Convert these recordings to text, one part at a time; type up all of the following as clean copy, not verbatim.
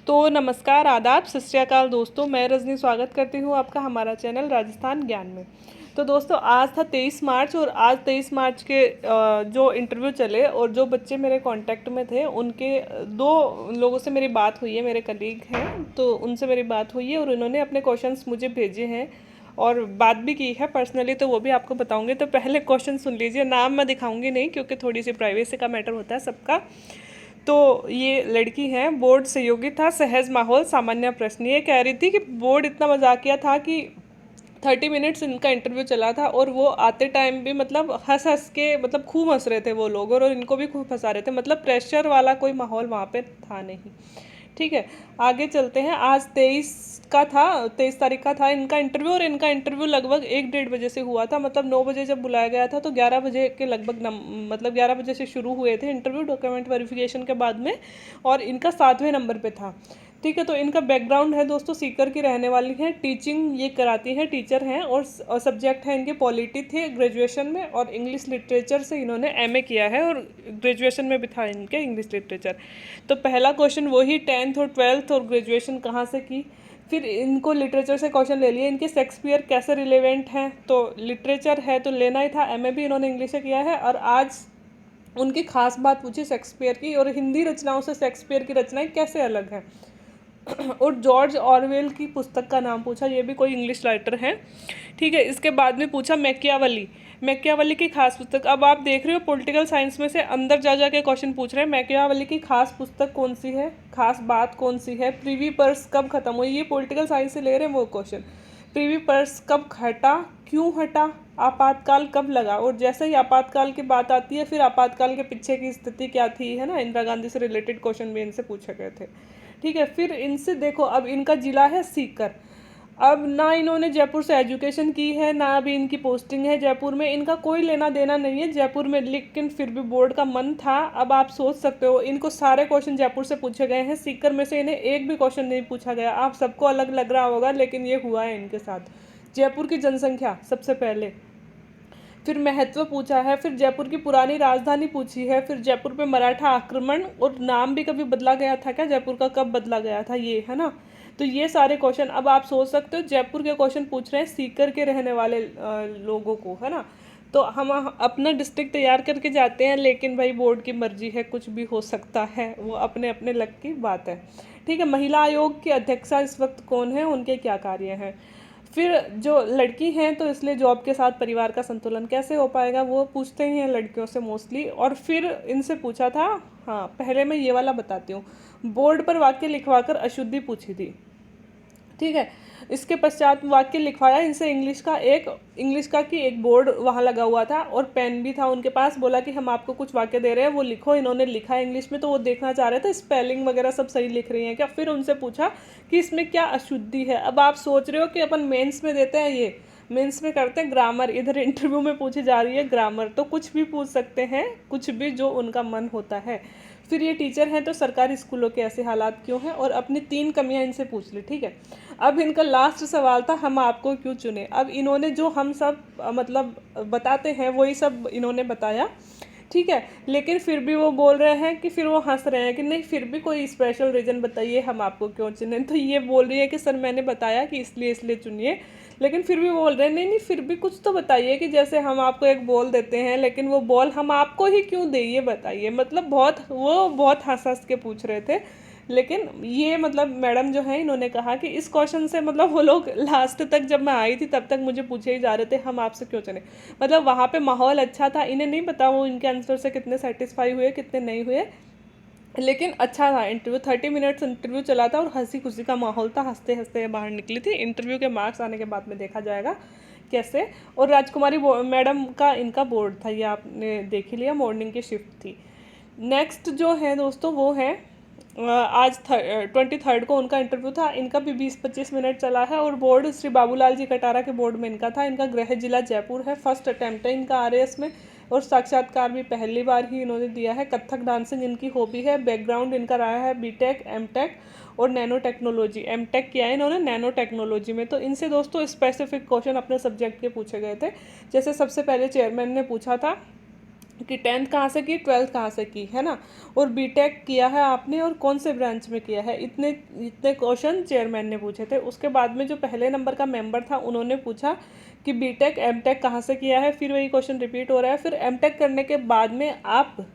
तो नमस्कार, आदाब, सत श्री अकाल दोस्तों। मैं रजनी स्वागत करती हूँ आपका हमारा चैनल राजस्थान ज्ञान में। तो दोस्तों आज था 23 मार्च और आज 23 मार्च के जो इंटरव्यू चले और जो बच्चे मेरे कांटेक्ट में थे उनके दो लोगों से मेरी बात हुई है। मेरे कलीग हैं तो उनसे मेरी बात हुई है और उन्होंने अपने क्वेश्चंस मुझे भेजे हैं और बात भी की है पर्सनली, तो वो भी आपको बताऊंगी। तो पहले क्वेश्चन सुन लीजिए। नाम मैं दिखाऊंगी नहीं क्योंकि थोड़ी सी प्राइवेसी का मैटर होता है सबका। तो ये लड़की है, बोर्ड सहयोगी था, सहज माहौल, सामान्य प्रश्न। ये कह रही थी कि बोर्ड इतना मजाकिया था कि 30 मिनट्स इनका इंटरव्यू चला था और वो आते टाइम भी मतलब हंस हंस के मतलब खूब हंस रहे थे वो लोग और इनको भी खूब हंसा रहे थे। मतलब प्रेशर वाला कोई माहौल वहाँ पे था नहीं। ठीक है, आगे चलते हैं। आज 23 तारीख का था इनका इंटरव्यू और इनका इंटरव्यू लगभग 1-1:30 बजे से हुआ था। मतलब 9 बजे जब बुलाया गया था तो 11 बजे के लगभग मतलब 11 बजे से शुरू हुए थे इंटरव्यू डॉक्यूमेंट वेरिफिकेशन के बाद में, और इनका 7वें नंबर पे था। ठीक है, तो इनका बैकग्राउंड है दोस्तों, सीकर की रहने वाली हैं, टीचिंग ये कराती हैं, टीचर हैं और सब्जेक्ट है इनके पॉलिटी थे ग्रेजुएशन में, और इंग्लिश लिटरेचर से इन्होंने एमए किया है और ग्रेजुएशन में भी था इनके इंग्लिश लिटरेचर। तो पहला क्वेश्चन वही 10th और 12th और ग्रेजुएशन कहाँ से की। फिर इनको लिटरेचर से क्वेश्चन ले लिए, इनके शेक्सपियर कैसे रिलेवेंट हैं, तो लिटरेचर है तो लेना ही था, एमए भी इन्होंने इंग्लिश से किया है। और आज उनकी खास बात पूछी शेक्सपियर की, और हिंदी रचनाओं से शेक्सपियर की रचनाएं कैसे अलग हैं। और जॉर्ज ऑरवेल की पुस्तक का नाम पूछा, ये भी कोई इंग्लिश राइटर हैं। ठीक है, इसके बाद में पूछा मैकियावली की खास पुस्तक। अब आप देख रहे हो पॉलिटिकल साइंस में से अंदर जा जा के क्वेश्चन पूछ रहे हैं। मैकियावली की खास पुस्तक कौन सी है, खास बात कौन सी है, प्रिवी पर्स कब खत्म हुई, ये पॉलिटिकल साइंस से ले रहे हैं वो क्वेश्चन। प्रिवी पर्स कब हटा, क्यों हटा, आपातकाल कब लगा, और जैसे ही आपातकाल की बात आती है फिर आपातकाल के पीछे की स्थिति क्या थी, है ना। इंदिरा गांधी से रिलेटेड क्वेश्चन भी इनसे पूछे गए थे। ठीक है, फिर इनसे देखो, अब इनका जिला है सीकर। अब ना इन्होंने जयपुर से एजुकेशन की है ना अभी इनकी पोस्टिंग है जयपुर में, इनका कोई लेना देना नहीं है जयपुर में, लेकिन फिर भी बोर्ड का मन था। अब आप सोच सकते हो इनको सारे क्वेश्चन जयपुर से पूछे गए हैं, सीकर में से इन्हें एक भी क्वेश्चन नहीं पूछा गया। आप सबको अलग लग रहा होगा लेकिन ये हुआ है इनके साथ। जयपुर की जनसंख्या सबसे पहले, फिर महत्व पूछा है, फिर जयपुर की पुरानी राजधानी पूछी है, फिर जयपुर पे मराठा आक्रमण और नाम भी कभी बदला गया था क्या, जयपुर का कब बदला गया था, ये है ना। तो ये सारे क्वेश्चन अब आप सोच सकते हो जयपुर के क्वेश्चन पूछ रहे हैं सीकर के रहने वाले लोगों को, है ना। तो हम अपना डिस्ट्रिक्ट तैयार करके जाते हैं, लेकिन भाई बोर्ड की मर्जी है, कुछ भी हो सकता है, वो अपने अपने लक की बात है। ठीक है, महिला आयोग की अध्यक्षा इस वक्त कौन है, उनके क्या कार्य हैं। फिर जो लड़की हैं तो इसलिए जॉब के साथ परिवार का संतुलन कैसे हो पाएगा, वो पूछते ही हैं लड़कियों से मोस्टली। और फिर इनसे पूछा था, हाँ पहले मैं ये वाला बताती हूँ, बोर्ड पर वाक्य लिखवाकर अशुद्धि पूछी थी। ठीक है, इसके पश्चात वाक्य लिखवाया इनसे इंग्लिश का कि एक बोर्ड वहाँ लगा हुआ था और पेन भी था उनके पास। बोला कि हम आपको कुछ वाक्य दे रहे हैं, वो लिखो। इन्होंने लिखा इंग्लिश में, तो वो देखना चाह रहे थे स्पेलिंग वगैरह सब सही लिख रही हैं क्या। फिर उनसे पूछा कि इसमें क्या अशुद्धि है। अब आप सोच रहे हो कि अपन मेंस में देते हैं, ये मेंस में करते हैं ग्रामर, इधर इंटरव्यू में पूछी जा रही है ग्रामर। तो कुछ भी पूछ सकते हैं, कुछ भी जो उनका मन होता है। फिर ये टीचर हैं तो सरकारी स्कूलों के ऐसे हालात क्यों हैं, और अपनी 3 कमियां इनसे पूछ ली। ठीक है, अब इनका लास्ट सवाल था, हम आपको क्यों चुने। अब इन्होंने जो हम सब मतलब बताते हैं वही सब इन्होंने बताया। ठीक है, लेकिन फिर भी वो बोल रहे हैं कि फिर वो हंस रहे हैं कि नहीं फिर भी कोई स्पेशल रीज़न बताइए हम आपको क्यों चुने। तो ये बोल रही है कि सर मैंने बताया कि इसलिए चुनिए, लेकिन फिर भी बोल रहे हैं नहीं नहीं फिर भी कुछ तो बताइए, कि जैसे हम आपको एक बॉल देते हैं लेकिन वो बॉल हम आपको ही क्यों दे, ये बताइए। मतलब बहुत हंस हंस के पूछ रहे थे। लेकिन ये मतलब मैडम जो है इन्होंने कहा कि इस क्वेश्चन से मतलब वो लोग लास्ट तक जब मैं आई थी तब तक मुझे पूछे ही जा रहे थे हम आपसे क्यों चुने। मतलब वहाँ पे माहौल अच्छा था, इन्हें नहीं पता वो इनके आंसर से कितने सेटिस्फाई हुए कितने नहीं हुए, लेकिन अच्छा था इंटरव्यू। 30 मिनट्स इंटरव्यू चला था और हंसी खुशी का माहौल था, हंसते हंसते बाहर निकली थी। इंटरव्यू के मार्क्स आने के बाद में देखा जाएगा कैसे। और राजकुमारी मैडम का इनका बोर्ड था, ये आपने देख ही लिया, मॉर्निंग की शिफ्ट थी। नेक्स्ट जो है दोस्तों वो है आज 23 को उनका इंटरव्यू था। इनका भी 20-25 मिनट चला है और बोर्ड श्री बाबूलाल जी कटारा के बोर्ड में इनका था। इनका गृह जिला जयपुर है, फर्स्ट अटैम्प्ट है इनका आरएएस में, और साक्षात्कार भी पहली बार ही इन्होंने दिया है। कथक डांसिंग इनकी हॉबी है। बैकग्राउंड इनका रहा है बीटेक, एमटेक और नैनो टेक्नोलॉजी। एमटेक किया है इन्होंने नैनो टेक्नोलॉजी में। तो इनसे दोस्तों स्पेसिफिक क्वेश्चन अपने सब्जेक्ट के पूछे गए थे। जैसे सबसे पहले चेयरमैन ने पूछा था कि 10th कहाँ से की, 12th कहाँ से की, है ना, और बीटेक किया है आपने और कौन से ब्रांच में किया है, इतने इतने क्वेश्चन चेयरमैन ने पूछे थे। उसके बाद में जो पहले नंबर का मेंबर था उन्होंने पूछा कि बीटेक एमटेक कहाँ से किया है, फिर वही क्वेश्चन रिपीट हो रहा है। फिर एमटेक करने के बाद में आप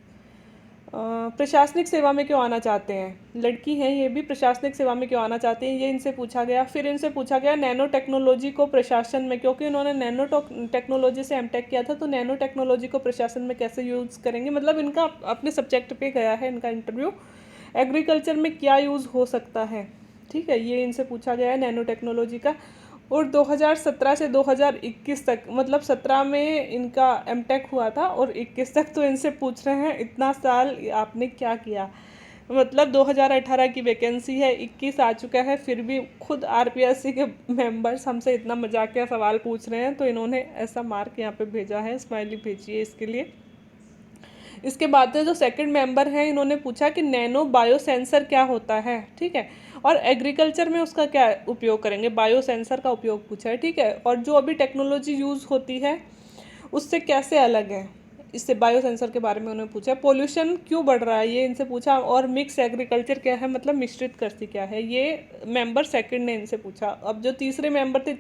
प्रशासनिक सेवा में क्यों आना चाहते हैं, लड़की हैं ये भी, प्रशासनिक सेवा में क्यों आना चाहती हैं, ये इनसे पूछा गया। फिर इनसे पूछा गया नैनो टेक्नोलॉजी को प्रशासन में, क्योंकि उन्होंने नैनो टेक्नोलॉजी से एमटेक किया था, तो नैनो टेक्नोलॉजी को प्रशासन में कैसे यूज़ करेंगे, मतलब इनका अपने सब्जेक्ट पे गया है इनका इंटरव्यू। एग्रीकल्चर में क्या यूज़ हो सकता है, ठीक है, ये इनसे पूछा गया है नैनो टेक्नोलॉजी का। और 2017 से 2021 तक, मतलब 17 में इनका एमटेक हुआ था और 21 तक तो इनसे पूछ रहे हैं इतना साल आपने क्या किया। मतलब 2018 की वैकेंसी है, 21 आ चुका है, फिर भी खुद आरपीएससी के मेंबर्स हमसे इतना मजाकिया सवाल पूछ रहे हैं, तो इन्होंने ऐसा मार्क यहाँ पे भेजा है, स्माइली भेजी है इसके लिए। इसके बाद में जो सेकंड मेंबर हैं इन्होंने पूछा कि नैनो बायो सेंसर क्या होता है, ठीक है, और एग्रीकल्चर में उसका क्या उपयोग करेंगे, बायो सेंसर का उपयोग पूछा है, ठीक है, और जो अभी टेक्नोलॉजी यूज़ होती है उससे कैसे अलग है, इससे बायो सेंसर के बारे में उन्होंने पूछा। पोल्यूशन क्यों बढ़ रहा है ये इनसे पूछा, और मिक्स एग्रीकल्चर क्या है, मतलब मिश्रित कृषि क्या है, ये मेंबर सेकंड ने इनसे पूछा। अब जो तीसरे मेंबर थे,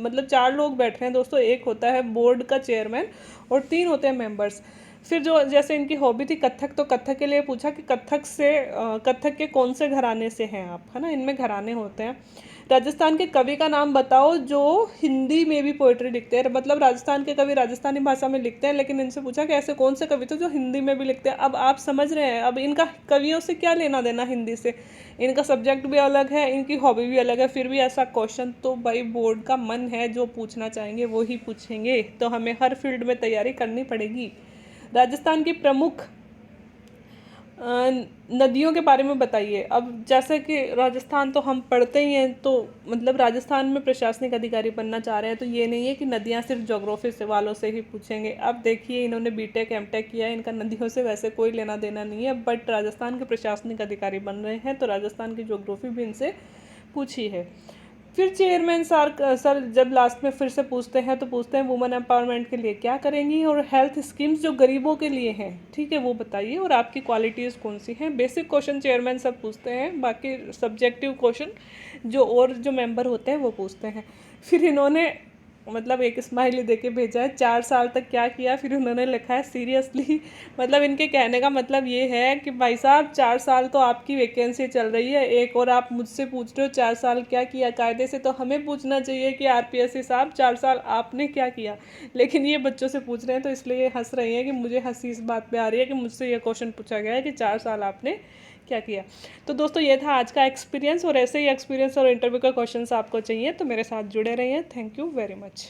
मतलब 4 लोग बैठ रहे हैं दोस्तों, एक होता है बोर्ड का चेयरमैन और 3 होते हैं मेंबर्स। फिर जो जैसे इनकी हॉबी थी कथक, तो कथक के लिए पूछा कि कथक के कौन से घराने से हैं आप, है ना, इनमें घराने होते हैं। राजस्थान के कवि का नाम बताओ जो हिंदी में भी पोइट्री लिखते हैं, मतलब राजस्थान के कवि राजस्थानी भाषा में लिखते हैं, लेकिन इनसे पूछा कि ऐसे कौन से कवि थे जो हिंदी में भी लिखते हैं। अब आप समझ रहे हैं, अब इनका कवियों से क्या लेना देना हिंदी से, इनका सब्जेक्ट भी अलग है, इनकी हॉबी भी अलग है, फिर भी ऐसा क्वेश्चन तो भाई बोर्ड का मन है, जो पूछना चाहेंगे वो ही पूछेंगे, तो हमें हर फील्ड में तैयारी करनी पड़ेगी। राजस्थान की प्रमुख नदियों के बारे में बताइए। अब जैसे कि राजस्थान तो हम पढ़ते ही हैं, तो मतलब राजस्थान में प्रशासनिक अधिकारी बनना चाह रहे हैं, तो ये नहीं है कि नदियाँ सिर्फ ज्योग्राफी से वालों से ही पूछेंगे। अब देखिए इन्होंने बीटेक एमटेक किया है, इनका नदियों से वैसे कोई लेना देना नहीं है, बट राजस्थान के प्रशासनिक अधिकारी बन रहे हैं, तो राजस्थान की ज्योग्राफी भी इनसे पूछी है। फिर चेयरमैन सर जब लास्ट में फिर से पूछते हैं, तो पूछते हैं वुमेन एम्पावरमेंट के लिए क्या करेंगी, और हेल्थ स्कीम्स जो गरीबों के लिए हैं, ठीक है, वो बताइए, और आपकी क्वालिटीज़ कौन सी हैं। बेसिक क्वेश्चन चेयरमैन सब पूछते हैं, बाकी सब्जेक्टिव क्वेश्चन जो और जो मेंबर होते हैं वो पूछते हैं। फिर इन्होंने मतलब एक स्माइली दे के भेजा है, 4 साल तक क्या किया, फिर उन्होंने लिखा है सीरियसली। मतलब इनके कहने का मतलब ये है कि भाई साहब 4 साल तो आपकी वैकेंसी चल रही है एक, और आप मुझसे पूछ रहे हो 4 साल क्या किया। कायदे से तो हमें पूछना चाहिए कि आरपीएससी साहब 4 साल आपने क्या किया, लेकिन ये बच्चों से पूछ रहे हैं, तो इसलिए ये हंस रही हैं कि मुझे हंसी इस बात पे आ रही है कि मुझसे ये क्वेश्चन पूछा गया है कि 4 साल आपने क्या किया। तो दोस्तों ये था आज का एक्सपीरियंस, और ऐसे ही एक्सपीरियंस और इंटरव्यू का क्वेश्चंस आपको चाहिए तो मेरे साथ जुड़े रहिए। Thank you very much.